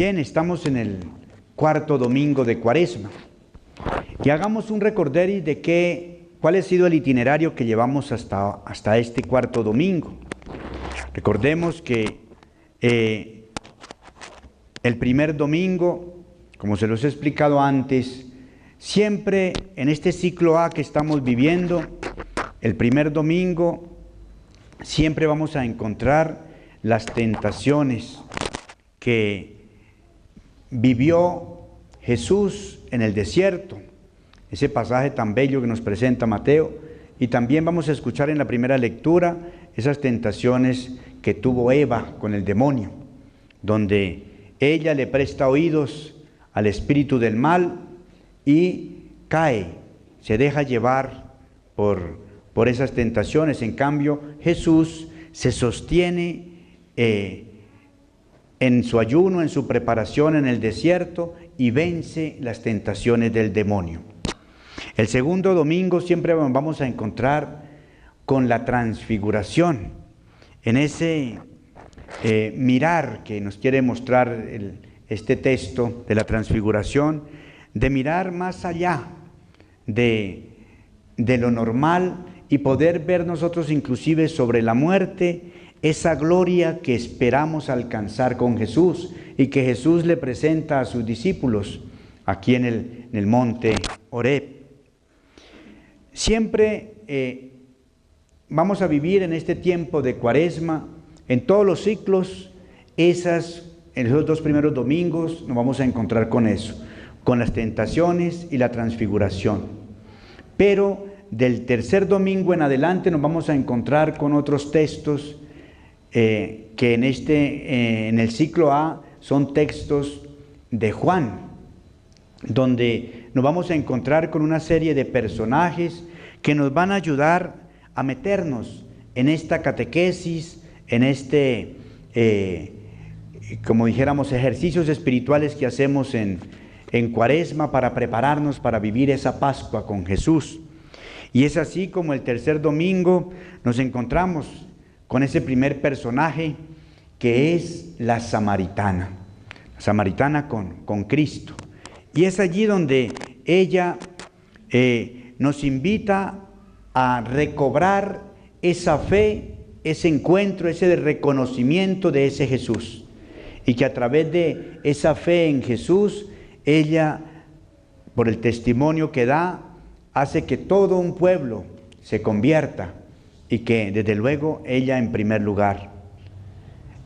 Bien, estamos en el cuarto domingo de Cuaresma y hagamos un recorderis de cuál ha sido el itinerario que llevamos hasta este cuarto domingo. Recordemos que el primer domingo, como se los he explicado antes, siempre en este ciclo A que estamos viviendo, el primer domingo siempre vamos a encontrar las tentaciones que vivió Jesús en el desierto, ese pasaje tan bello que nos presenta Mateo, y también vamos a escuchar en la primera lectura esas tentaciones que tuvo Eva con el demonio, donde ella le presta oídos al espíritu del mal y cae, se deja llevar por esas tentaciones. En cambio, Jesús se sostiene en su ayuno, en su preparación en el desierto, y vence las tentaciones del demonio. El segundo domingo siempre vamos a encontrar con la transfiguración, en ese mirar que nos quiere mostrar este texto de la transfiguración, de mirar más allá de lo normal y poder ver nosotros inclusive sobre la muerte esa gloria que esperamos alcanzar con Jesús y que Jesús le presenta a sus discípulos aquí en el monte Horeb. Siempre vamos a vivir en este tiempo de Cuaresma, en todos los ciclos, en esos dos primeros domingos nos vamos a encontrar con eso, con las tentaciones y la transfiguración. Pero del tercer domingo en adelante nos vamos a encontrar con otros textos que en el ciclo A son textos de Juan, donde nos vamos a encontrar con una serie de personajes que nos van a ayudar a meternos en esta catequesis, en como dijéramos, ejercicios espirituales que hacemos en Cuaresma para prepararnos para vivir esa Pascua con Jesús. Y es así como el tercer domingo nos encontramos con ese primer personaje que es la samaritana con Cristo. Y es allí donde ella nos invita a recobrar esa fe, ese encuentro, ese reconocimiento de ese Jesús. Y que a través de esa fe en Jesús, ella, por el testimonio que da, hace que todo un pueblo se convierta y que desde luego ella en primer lugar.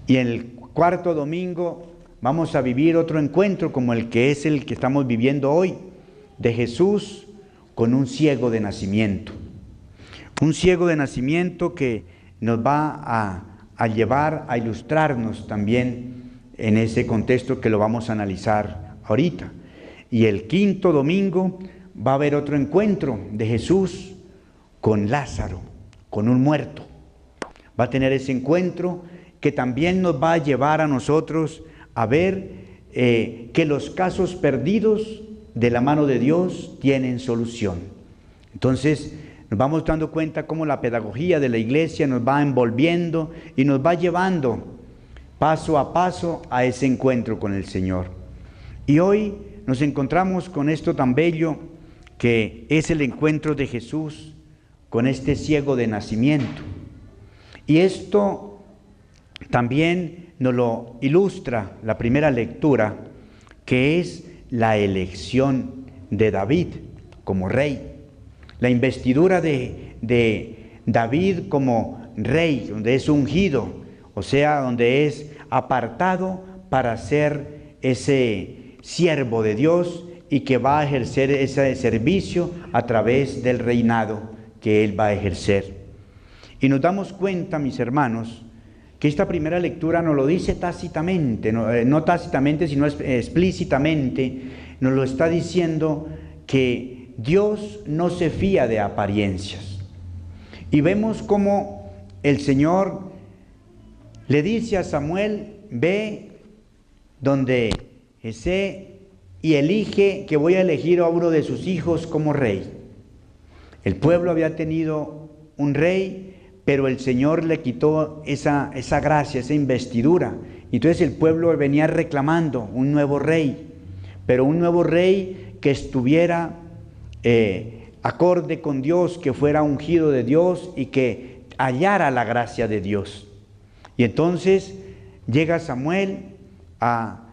Y en el cuarto domingo vamos a vivir otro encuentro como el que estamos viviendo hoy, de Jesús con un ciego de nacimiento. Un ciego de nacimiento que nos va a llevar a ilustrarnos también en ese contexto que lo vamos a analizar ahorita. Y el quinto domingo va a haber otro encuentro de Jesús con Lázaro, con un muerto. Va a tener ese encuentro que también nos va a llevar a nosotros a ver que los casos perdidos de la mano de Dios tienen solución. Entonces nos vamos dando cuenta cómo la pedagogía de la iglesia nos va envolviendo y nos va llevando paso a paso a ese encuentro con el Señor. Y hoy nos encontramos con esto tan bello que es el encuentro de Jesús con este ciego de nacimiento. Y esto también nos lo ilustra la primera lectura, que es la elección de David como rey. La investidura de David como rey, donde es ungido, o sea, donde es apartado para ser ese siervo de Dios y que va a ejercer ese servicio a través del reinado que él va a ejercer. Y nos damos cuenta, mis hermanos, que esta primera lectura nos lo dice tácitamente, no tácitamente, sino explícitamente, nos lo está diciendo que Dios no se fía de apariencias. Y vemos cómo el Señor le dice a Samuel: ve donde Jesé y elige, que voy a elegir a uno de sus hijos como rey. El pueblo había tenido un rey, pero el Señor le quitó esa gracia, esa investidura, Y entonces el pueblo venía reclamando un nuevo rey, pero un nuevo rey que estuviera acorde con Dios, que fuera ungido de Dios y que hallara la gracia de Dios. Y entonces llega Samuel a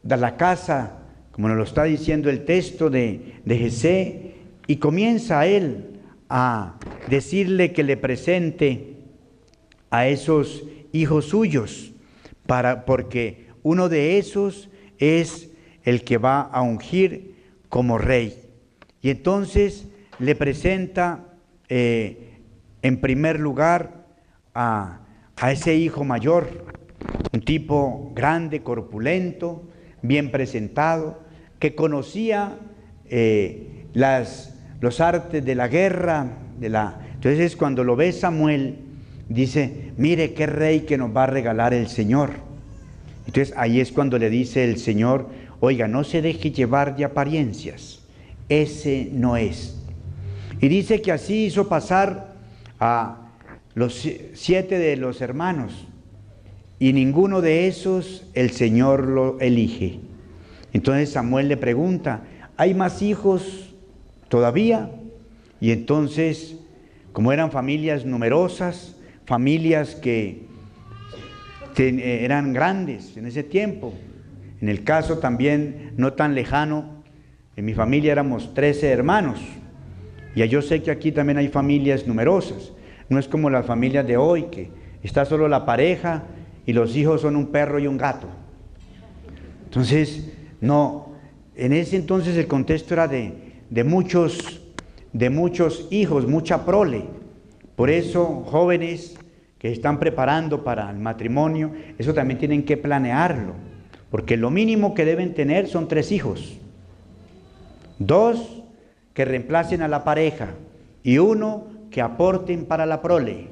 la casa, como nos lo está diciendo el texto de Jesé, y comienza él a decirle que le presente a esos hijos suyos, porque uno de esos es el que va a ungir como rey. Y entonces le presenta en primer lugar a ese hijo mayor, un tipo grande, corpulento, bien presentado, que conocía los artes de la guerra. Entonces cuando lo ve Samuel, dice, mire qué rey que nos va a regalar el Señor. Entonces ahí es cuando le dice el Señor, oiga, no se deje llevar de apariencias, ese no es. Y dice que así hizo pasar a los 7 de los hermanos, y ninguno de esos el Señor lo elige. Entonces Samuel le pregunta, ¿hay más hijos todavía? Y entonces, como eran familias numerosas, familias que eran grandes en ese tiempo, en el caso también no tan lejano, en mi familia éramos 13 hermanos, y yo sé que aquí también hay familias numerosas, no es como las familias de hoy, que está solo la pareja y los hijos son un perro y un gato. Entonces, no, en ese entonces el contexto era de muchos hijos, mucha prole. Por eso, jóvenes que están preparando para el matrimonio, eso también tienen que planearlo, porque lo mínimo que deben tener son 3 hijos, 2 que reemplacen a la pareja y 1 que aporten para la prole.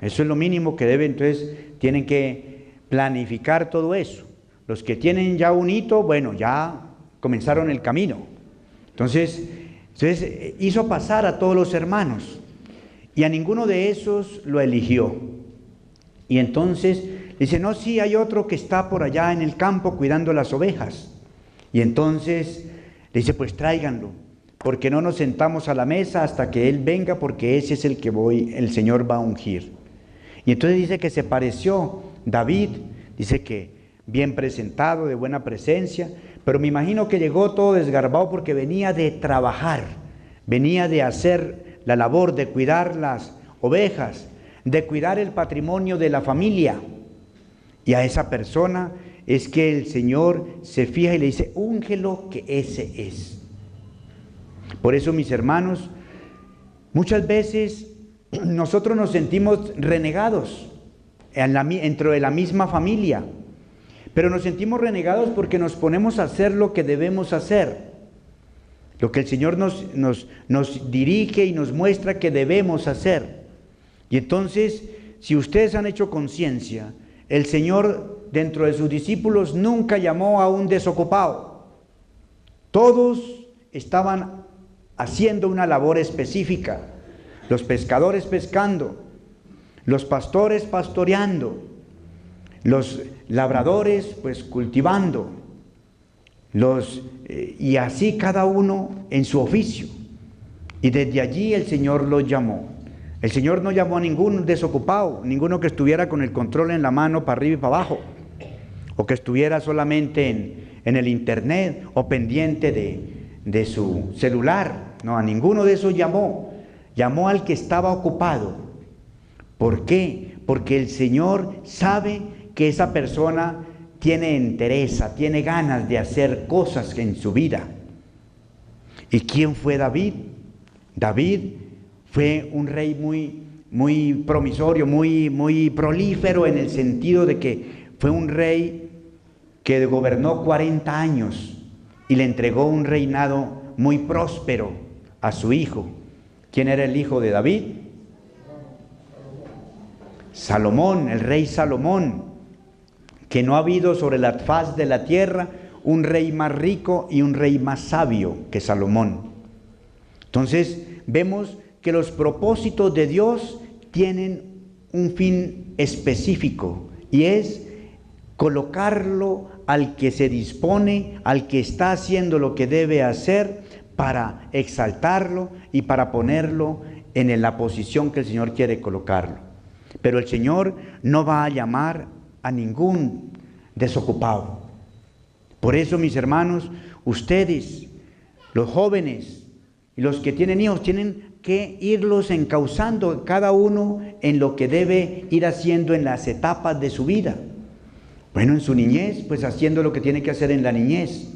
Eso es lo mínimo que deben, entonces tienen que planificar todo eso. Los que tienen ya un hito, bueno, ya comenzaron el camino. Entonces hizo pasar a todos los hermanos y a ninguno de esos lo eligió. Y entonces dice, no, sí, hay otro que está por allá en el campo cuidando las ovejas. Y entonces le dice, pues tráiganlo, porque no nos sentamos a la mesa hasta que él venga, porque ese es el que el Señor va a ungir. Y entonces dice que se pareció David, dice que bien presentado, de buena presencia, pero me imagino que llegó todo desgarbado porque venía de trabajar, venía de hacer la labor de cuidar las ovejas, de cuidar el patrimonio de la familia. Y a esa persona es que el Señor se fija y le dice, úngelo, que ese es. Por eso, mis hermanos, muchas veces nosotros nos sentimos renegados dentro de la misma familia, pero nos sentimos renegados porque nos ponemos a hacer lo que debemos hacer, lo que el Señor nos dirige y nos muestra que debemos hacer. Y entonces, si ustedes han hecho conciencia, el Señor dentro de sus discípulos nunca llamó a un desocupado. Todos estaban haciendo una labor específica. Los pescadores pescando, los pastores pastoreando, los labradores pues cultivando, y así cada uno en su oficio. Y desde allí el Señor los llamó. El Señor no llamó a ningún desocupado, ninguno que estuviera con el control en la mano para arriba y para abajo, o que estuviera solamente en el internet o pendiente de su celular. No, a ninguno de esos llamó. Llamó al que estaba ocupado. ¿Por qué? Porque el Señor sabe que esa persona tiene entereza, tiene ganas de hacer cosas en su vida. ¿Y quién fue David? David fue un rey muy promisorio, muy prolífero, en el sentido de que fue un rey que gobernó 40 años y le entregó un reinado muy próspero a su hijo. ¿Quién era el hijo de David? Salomón, el rey Salomón, que no ha habido sobre la faz de la tierra un rey más rico y un rey más sabio que Salomón. Entonces vemos que los propósitos de Dios tienen un fin específico, y es colocarlo al que se dispone, al que está haciendo lo que debe hacer, para exaltarlo y para ponerlo en la posición que el Señor quiere colocarlo. Pero el Señor no va a llamar a ningún desocupado. Por eso, mis hermanos, ustedes, los jóvenes y los que tienen hijos, tienen que irlos encauzando cada uno en lo que debe ir haciendo en las etapas de su vida. Bueno, en su niñez, pues haciendo lo que tiene que hacer en la niñez.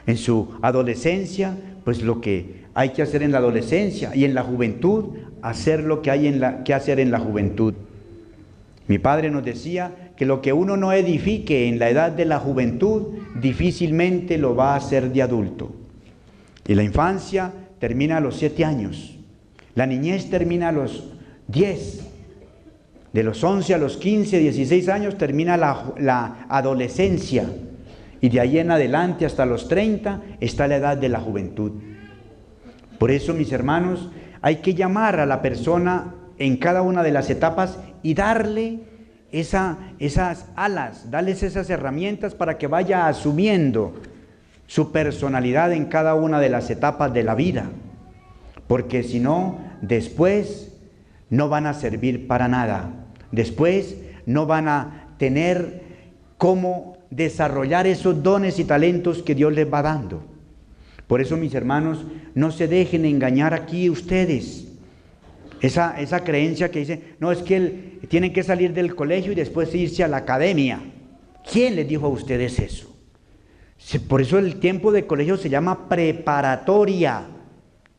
En su adolescencia, pues lo que hay que hacer en la adolescencia. Y en la juventud, hacer lo que hay que hacer en la juventud. Mi padre nos decía que lo que uno no edifique en la edad de la juventud, difícilmente lo va a hacer de adulto. Y la infancia termina a los 7 años. La niñez termina a los 10. De los 11 a los 15, 16 años termina la adolescencia. Y de ahí en adelante hasta los 30 está la edad de la juventud. Por eso, mis hermanos, hay que llamar a la persona en cada una de las etapas y darle esas alas, darles esas herramientas para que vaya asumiendo su personalidad en cada una de las etapas de la vida. Porque si no, después no van a servir para nada. Después no van a tener cómo desarrollar esos dones y talentos que Dios les va dando. Por eso, mis hermanos, no se dejen engañar aquí ustedes. Esa creencia que dice, no, es que tienen que salir del colegio y después irse a la academia. ¿Quién les dijo a ustedes eso? Por eso el tiempo de colegio se llama preparatoria,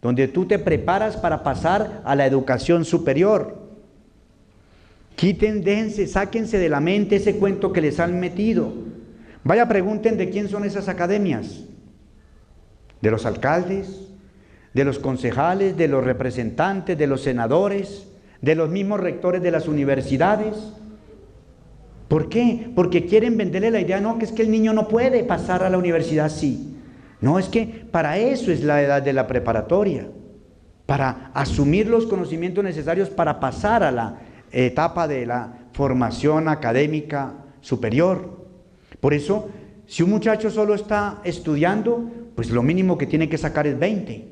donde tú te preparas para pasar a la educación superior. Déjense, sáquense de la mente ese cuento que les han metido. Vaya, pregunten de quién son esas academias. ¿De los alcaldes? ¿De los concejales? ¿De los representantes? ¿De los senadores? ¿De los mismos rectores de las universidades? ¿Por qué? Porque quieren venderle la idea, no, que es que el niño no puede pasar a la universidad así. No, es que para eso es la edad de la preparatoria, para asumir los conocimientos necesarios para pasar a la etapa de la formación académica superior. Por eso, si un muchacho solo está estudiando, pues lo mínimo que tiene que sacar es 20.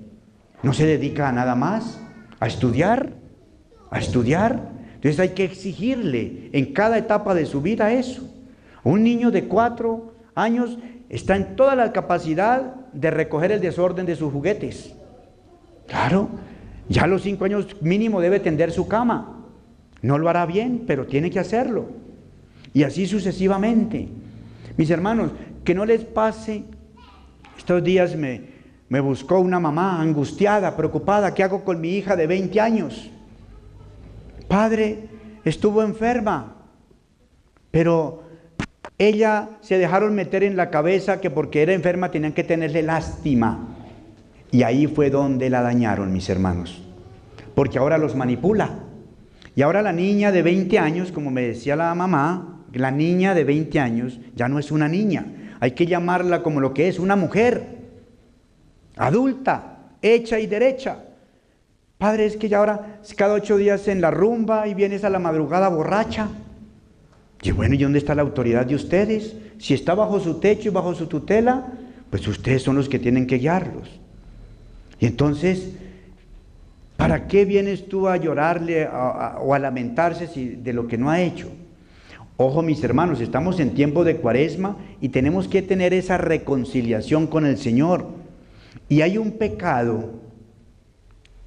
No se dedica a nada más, a estudiar. Entonces hay que exigirle en cada etapa de su vida eso. Un niño de 4 años está en toda la capacidad de recoger el desorden de sus juguetes. Claro, ya a los 5 años mínimo debe tender su cama. No lo hará bien, pero tiene que hacerlo. Y así sucesivamente. Mis hermanos, que no les pase. Estos días me buscó una mamá angustiada, preocupada. ¿Qué hago con mi hija de 20 años? Padre, estuvo enferma, pero ella se dejaron meter en la cabeza que porque era enferma tenían que tenerle lástima. Y ahí fue donde la dañaron, mis hermanos. Porque ahora los manipula. Y ahora la niña de 20 años, como me decía la mamá, la niña de 20 años ya no es una niña. Hay que llamarla como lo que es, una mujer adulta, hecha y derecha. Padre, es que ya ahora cada 8 días en la rumba y vienes a la madrugada borracha. Y bueno, ¿y dónde está la autoridad de ustedes? Si está bajo su techo y bajo su tutela, pues ustedes son los que tienen que guiarlos. Y entonces, ¿para qué vienes tú a llorarle o a lamentarse de lo que no ha hecho? Ojo, mis hermanos, estamos en tiempo de Cuaresma y tenemos que tener esa reconciliación con el Señor. Y hay un pecado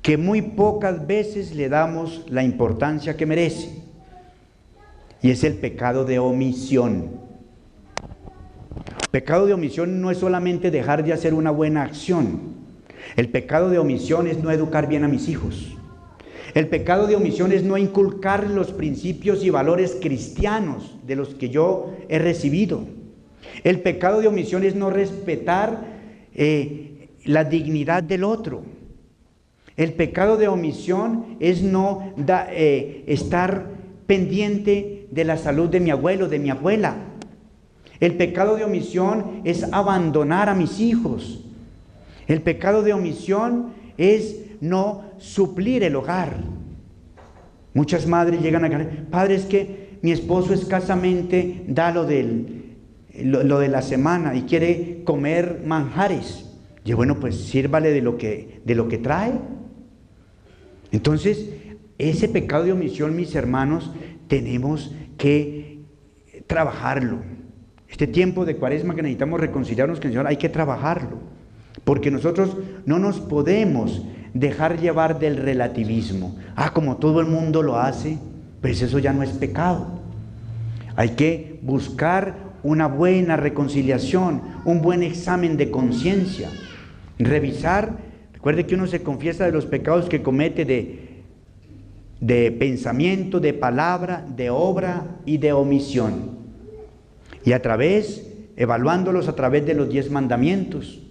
que muy pocas veces le damos la importancia que merece, y es el pecado de omisión. Pecado de omisión no es solamente dejar de hacer una buena acción. El pecado de omisión es no educar bien a mis hijos. El pecado de omisión es no inculcar los principios y valores cristianos de los que yo he recibido. El pecado de omisión es no respetar la dignidad del otro. El pecado de omisión es no estar pendiente de la salud de mi abuelo, de mi abuela. El pecado de omisión es abandonar a mis hijos. El pecado de omisión es no suplir el hogar. Muchas madres llegan a decir, padre, es que mi esposo escasamente da lo del lo de la semana y quiere comer manjares. Y bueno, pues sírvale de lo que trae. Entonces, ese pecado de omisión, mis hermanos, tenemos que trabajarlo. Este tiempo de Cuaresma que necesitamos reconciliarnos con el Señor, hay que trabajarlo. Porque nosotros no nos podemos dejar llevar del relativismo. Como todo el mundo lo hace, pues eso ya no es pecado. Hay que buscar una buena reconciliación, un buen examen de conciencia. Revisar, recuerde que uno se confiesa de los pecados que comete de pensamiento, de palabra, de obra y de omisión. Y evaluándolos a través de los 10 mandamientos,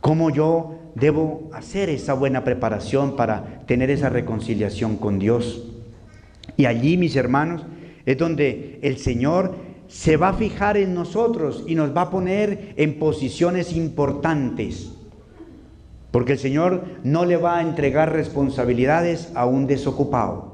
cómo yo debo hacer esa buena preparación para tener esa reconciliación con Dios. Y allí, mis hermanos, es donde el Señor se va a fijar en nosotros y nos va a poner en posiciones importantes. Porque el Señor no le va a entregar responsabilidades a un desocupado.